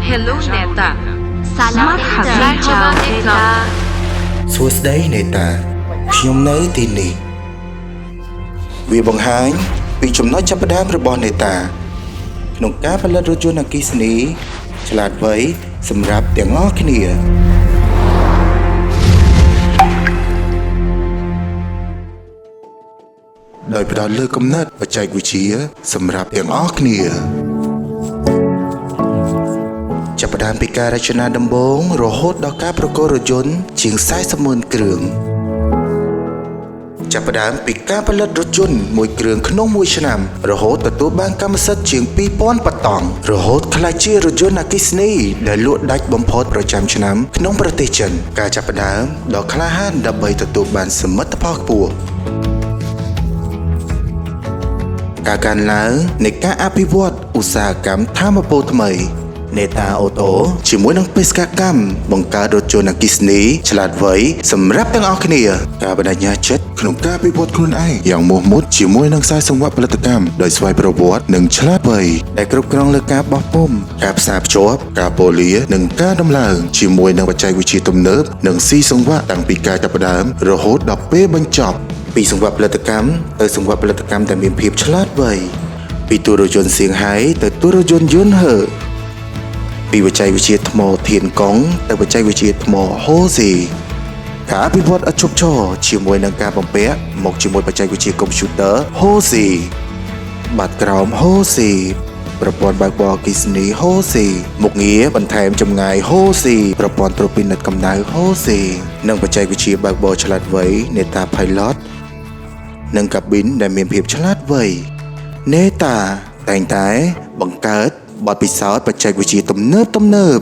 Hello Neta Selamat Neta សួស្តីនេតាខ្ញុំនៅទីនេះវាបង្ហាញពីចំណុចចាប់ផ្ដើមរបស់នេតាក្នុងការផលិតរថយន្តអគ្គិសនីឆ្លាតវៃសម្រាប់ទាំងអស់គ្នាដោយផ្ដោតលើគំនិតបច្ចេកវិទ្យាសម្រាប់ទាំងអស់គ្នាចាប់ផ្ដើមពីការរចនាដំបូងរហូតដល់ការប្រកួតរថយន្តជាង40,000គ្រឿងចាប់ផ្ដើមពីការផលិតរថយន្តមួយគ្រឿងក្នុងមួយឆ្នាំរហូតទទួលបានកម្មសិទ្ធិជាង 2000 ប៉តង់រហូតក្លាយជារថយន្តអគ្គិសនីដែលលក់ដាច់បំផុតប្រចាំឆ្នាំក្នុងប្រទេសចិនការចាប់ផ្ដើមដ៏ក្លាហានដើម្បីទទួលបានសមិទ្ធផលខ្ពស់ការកើនឡើងនៃការអភិវឌ្ឍឧស្សាហកម្មថាមពលថ្មីនេតាអូតូជាមួយនឹងបេសកកម្មបង្កើតរថយន្តអគ្គិសនីឆ្លាតវៃសម្រាប់ទាំងអស់គ្នាការបដិញ្ញាចិត្តក្នុងការអភិវឌ្ឍខ្លួនឯងយ៉ាងមោះមុតជាមួយនឹងខ្សែសង្វាក់ផលិតកម្មដោយស្វ័យប្រវត្តិនិងឆ្លាតវៃដែលគ្រប់គ្រងលើការបោះពុម្ពការផ្សារភ្ជាប់ការពូលានិងការដំឡើងជាមួយនឹងបច្ចេកវិទ្យាទំនើបនិងស៊ីសង្វាក់តាំងពីការចាប់ផ្ដើមរហូតដល់ពេលបញ្ចប់ពីសង្វាក់ផលិតកម្មទៅសង្វាក់ផលិតកម្មដែលមានភាពឆ្លាតវៃពីទូរថយន្តសៀងហៃទៅទូរថយន្តយន្តហឺពីបច្ចេកវិទ្យាថ្មធានកុងទៅបច្ចេកវិទ្យាថ្មហូស៊ីការអភិវឌ្ឍឥតឈប់ឈរជាមួយនឹងការបំពាក់មកជាមួយបច្ចេកវិទ្យាកុំព្យូទ័រហូស៊ីបាតក្រោមហូស៊ីប្រព័ន្ធបើកបរអគ្គិសនីហូស៊ីមុខងារបន្ថែមចម្ងាយហូស៊ីប្រព័ន្ធត្រួតពិនិត្យកម្ដៅហូស៊ីនិងបច្ចេកវិទ្យាបើកបរឆ្លាតវៃ Neta Pilot និងកាប៊ីនដែលមានភាពឆ្លាតវៃ Neta តែងតែបង្កើតបទពិសោធន៍បច្ចេកវិទ្យាទំនើប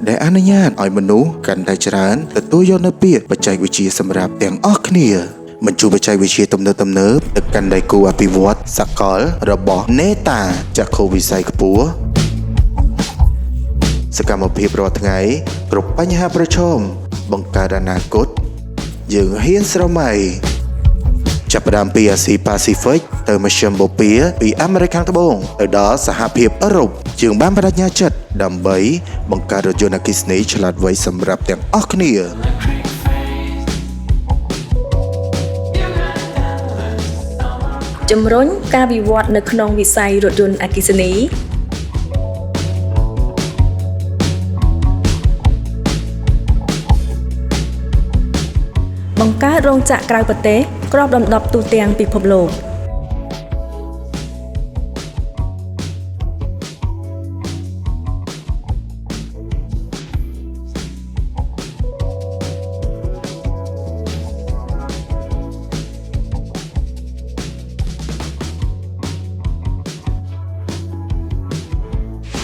ដែលអនុញ្ញាតឲ្យមនុស្សកាន់តែច្រើនទទួលយកនូវពាក្យបច្ចេកវិទ្យាសម្រាប់ទាំងអស់គ្នាបញ្ជូនបច្ចេកវិទ្យាទំនើបទៅកាន់ដៃគូអភិវឌ្ឍសកលរបស់ Neta ចក្ខុវិស័យខ្ពស់សកម្មភាពរាល់ថ្ងៃគ្រប់បញ្ហាប្រឈមបង្កើតអនាគតយើងហ៊ានស្រមៃចាប់ផ្ដើមពីអាស៊ីប៉ាស៊ីហ្វិកទៅមជ្ឈិមបូព៌ាពីអាមេរិកខាងត្បូងទៅដល់សហភាពអឺរ៉ុបយើងបានបដិញ្ញាចិត្តដើម្បីបង្កើតរថយន្តអគ្គិសនីឆ្លាតវៃសម្រាប់ទាំងអស់គ្នាជំរុញការវិវត្តនៅក្នុងវិស័យរថយន្តអគ្គិសនីបង្កើតរោងចក្រក្រៅប្រទេសគ្របដណ្ដប់ទូទាំងពិភពលោក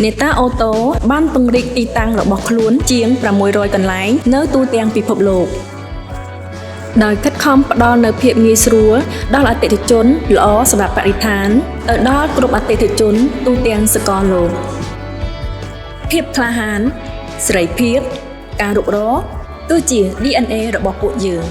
Neta Auto បានពង្រីកទីតាំងរបស់ខ្លួនជាង600កន្លែងនៅទូទាំងពិភពលោកដោយខិតខំផ្ដល់នូវភាពងាយស្រួលដល់អតិថិជនល្អសម្រាប់បរិស្ថានទៅដល់គ្រប់អតិថិជនទូទាំងសកលលោកភាពក្លាហានសេរីភាពការរុករកគឺជា DNA របស់ពួកយើង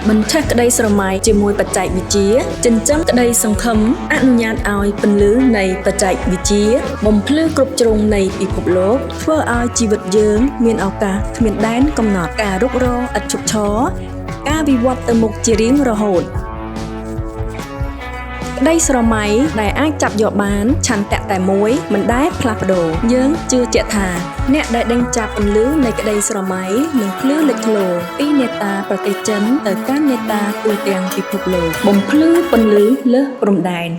បញ្ឆេះក្តីស្រមៃជាមួយបច្ចេកវិទ្យាចិញ្ចឹមក្តីសង្ឃឹមអនុញ្ញាតឲ្យពន្លឺនៃបច្ចេកវិទ្យាបំភ្លឺគ្រប់ជ្រុងនៃពិភពលោកធ្វើឲ្យជីវិតយើងមានឱកាសគ្មានដែនកំណត់ការរុករកឥតឈប់ឈរការវិវត្តទៅមុខជារៀងរហូតក្តីស្រមៃដែលអាចចាប់យកបានឆន្ទៈតែមួយមិនដែលផ្លាស់ប្ដូរយើងជឿជាក់ថាអ្នកដែលដេញចាប់ពន្លឺនៃក្តីស្រមៃនឹងភ្លឺលេចធ្លោពី Neta ប្រទេសចិនទៅកាន់ Neta ទូទាំងពិភពលោកបំភ្លឺពន្លឺលើសព្រំដែន